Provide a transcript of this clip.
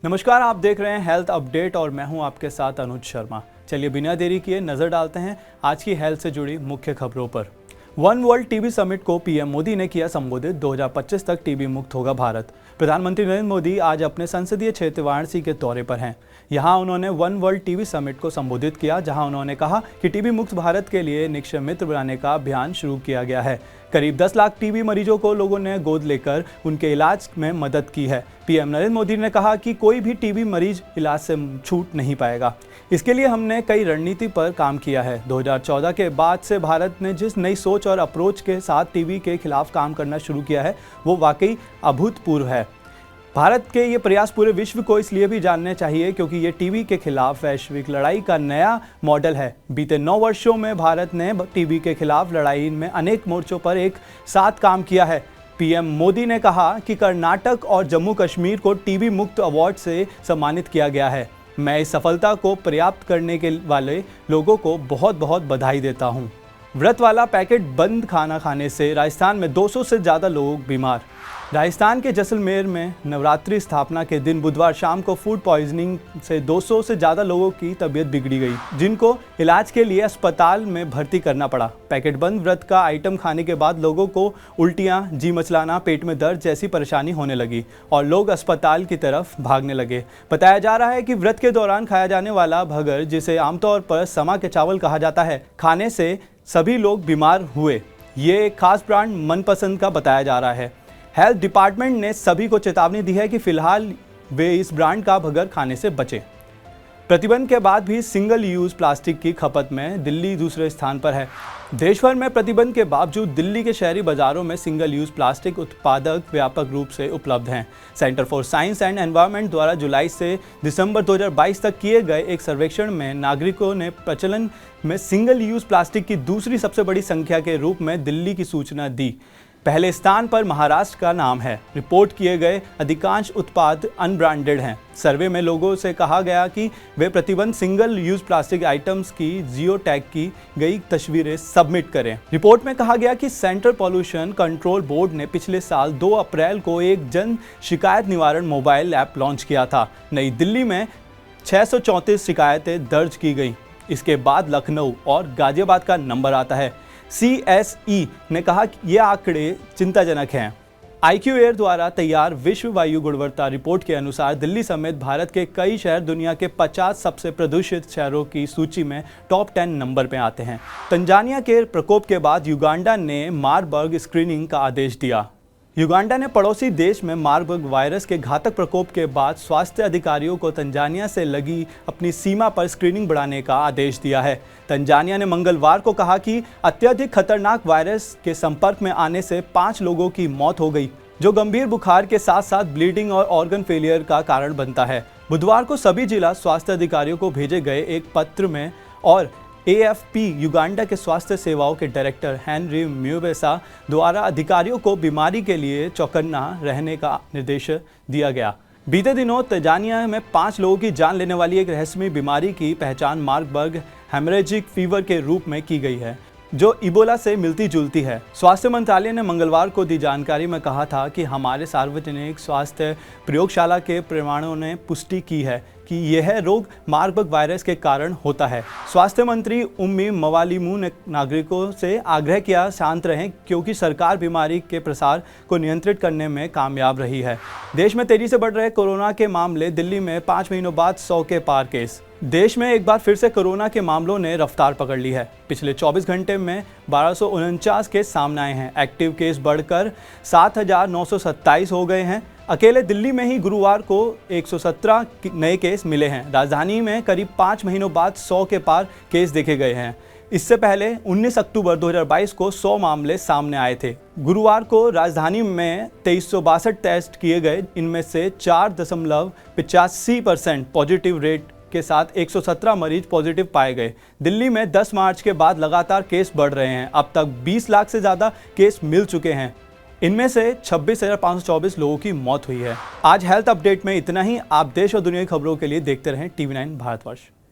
नमस्कार, आप देख रहे हैं हेल्थ अपडेट और मैं हूं आपके साथ अनुज शर्मा। चलिए बिना देरी किए नजर डालते हैं आज की हेल्थ से जुड़ी मुख्य खबरों पर। वन वर्ल्ड टीबी समिट को पीएम मोदी ने किया संबोधित। 2025 तक टीबी मुक्त होगा भारत। प्रधानमंत्री नरेंद्र मोदी आज अपने संसदीय क्षेत्र वाराणसी के दौरे पर हैं। यहां उन्होंने वन वर्ल्ड टीबी समिट को संबोधित किया, जहां उन्होंने कहा कि टीबी मुक्त भारत के लिए निक्षय मित्र बनाने का अभियान शुरू किया गया है। करीब 10 लाख टीबी मरीजों को लोगों ने गोद लेकर उनके इलाज में मदद की है। पीएम नरेंद्र मोदी ने कहा कि कोई भी टीबी मरीज इलाज से छूट नहीं पाएगा। इसके लिए हमने कई रणनीति पर काम किया है। 2014 के बाद से भारत ने जिस नई सोच और अप्रोच के साथ टीबी के खिलाफ काम करना शुरू किया है वो वाकई अभूतपूर्व है। भारत के ये प्रयास पूरे विश्व को इसलिए भी जानने चाहिए क्योंकि ये टीबी के खिलाफ वैश्विक लड़ाई का नया मॉडल है। बीते 9 वर्षों में भारत ने टीबी के खिलाफ लड़ाई में अनेक मोर्चों पर एक साथ काम किया है। पीएम मोदी ने कहा कि कर्नाटक और जम्मू कश्मीर को टीबी मुक्त अवार्ड से सम्मानित किया गया है। मैं इस सफलता को प्राप्त करने के वाले लोगों को बहुत बहुत बधाई देता हूं। व्रत वाला पैकेट बंद खाना खाने से राजस्थान में 200 से ज़्यादा लोग बीमार। राजस्थान के जैसलमेर में नवरात्रि स्थापना के दिन बुधवार शाम को फूड पॉइजनिंग से 200 से ज़्यादा लोगों की तबीयत बिगड़ी गई, जिनको इलाज के लिए अस्पताल में भर्ती करना पड़ा। पैकेट बंद व्रत का आइटम खाने के बाद लोगों को उल्टियाँ, जी मचलाना, पेट में दर्द जैसी परेशानी होने लगी और लोग अस्पताल की तरफ भागने लगे। बताया जा रहा है कि व्रत के दौरान खाया जाने वाला भगर, जिसे आमतौर पर समा के चावल कहा जाता है, खाने से सभी लोग बीमार हुए। ये एक खास ब्रांड मनपसंद का बताया जा रहा है। हेल्थ डिपार्टमेंट ने सभी को चेतावनी दी है कि फिलहाल वे इस ब्रांड का भगर खाने से बचें। प्रतिबंध के बाद भी सिंगल यूज़ प्लास्टिक की खपत में दिल्ली दूसरे स्थान पर है। देश भर में प्रतिबंध के बावजूद दिल्ली के शहरी बाजारों में सिंगल यूज़ प्लास्टिक उत्पादक व्यापक रूप से उपलब्ध हैं। Centre for science and environment द्वारा जुलाई से दिसंबर 2022 तक किए गए एक सर्वेक्षण में नागरिकों ने प्रचलन में सिंगल यूज़ प्लास्टिक की दूसरी सबसे बड़ी संख्या के रूप में दिल्ली की सूचना दी। पहले स्थान पर महाराष्ट्र का नाम है। रिपोर्ट किए गए अधिकांश उत्पाद अनब्रांडेड हैं। सर्वे में लोगों से कहा गया कि वे प्रतिबंध सिंगल यूज प्लास्टिक आइटम्स की जियो टैग की गई तस्वीरें सबमिट करें। रिपोर्ट में कहा गया कि सेंट्रल पॉल्यूशन कंट्रोल बोर्ड ने पिछले साल 2 अप्रैल को एक जन शिकायत निवारण मोबाइल ऐप लॉन्च किया था। नई दिल्ली में 634 शिकायतें दर्ज की गई। इसके बाद लखनऊ और गाजियाबाद का नंबर आता है। CSE ने कहा कि ये आंकड़े चिंताजनक हैं। IQ एयर द्वारा तैयार विश्व वायु गुणवत्ता रिपोर्ट के अनुसार दिल्ली समेत भारत के कई शहर दुनिया के 50 सबसे प्रदूषित शहरों की सूची में टॉप 10 नंबर पर आते हैं। तंजानिया के प्रकोप के बाद युगांडा ने मारबर्ग स्क्रीनिंग का आदेश दिया। युगांडा ने पड़ोसी देश में मारबर्ग वायरस के घातक प्रकोप के बाद स्वास्थ्य अधिकारियों को तंजानिया से लगी अपनी सीमा पर स्क्रीनिंग बढ़ाने का आदेश दिया है। तंजानिया ने मंगलवार को कहा कि अत्यधिक खतरनाक वायरस के संपर्क में आने से 5 लोगों की मौत हो गई, जो गंभीर बुखार के साथ साथ ब्लीडिंग और ऑर्गन फेलियर का कारण बनता है। बुधवार को सभी जिला स्वास्थ्य अधिकारियों को भेजे गए एक पत्र में और AFP युगांडा के स्वास्थ्य सेवाओं के डायरेक्टर हेनरी म्यूवेसा द्वारा अधिकारियों को बीमारी के लिए चौकन्ना रहने का निर्देश दिया गया। बीते दिनों तंजानिया में 5 लोगों की जान लेने वाली एक रहस्यमयी बीमारी की पहचान मार्बर्ग हेमरेजिक फीवर के रूप में की गई है, जो इबोला से मिलती जुलती है। स्वास्थ्य मंत्रालय ने मंगलवार को दी जानकारी में कहा था कि हमारे सार्वजनिक स्वास्थ्य प्रयोगशाला के प्रमाणों ने पुष्टि की है कि यह रोग मार्बर्ग वायरस के कारण होता है। स्वास्थ्य मंत्री उम्मी मवालिमू ने नागरिकों से आग्रह किया शांत रहें, क्योंकि सरकार बीमारी के प्रसार को नियंत्रित करने में कामयाब रही है। देश में तेजी से बढ़ रहे कोरोना के मामले। दिल्ली में 5 महीनों बाद 100 के पार केस। देश में एक बार फिर से कोरोना के मामलों ने रफ्तार पकड़ ली है। पिछले 24 घंटे में 1249 केस सामने आए हैं। एक्टिव केस बढ़कर 7,927 हो गए हैं। अकेले दिल्ली में ही गुरुवार को 117 नए केस मिले हैं। राजधानी में करीब 5 महीनों बाद 100 के पार केस देखे गए हैं। इससे पहले 19 अक्टूबर 2022 को 100 मामले सामने आए थे। गुरुवार को राजधानी में 2362 टेस्ट किए गए। इनमें से 4.85% पॉजिटिव रेट के साथ 117 मरीज पॉजिटिव पाए गए। दिल्ली में 10 मार्च के बाद लगातार केस बढ़ रहे हैं। अब तक 20 लाख से ज़्यादा केस मिल चुके हैं। इनमें से 26,524 लोगों की मौत हुई है। आज हेल्थ अपडेट में इतना ही। आप देश और दुनिया की खबरों के लिए देखते रहें TV9 भारतवर्ष।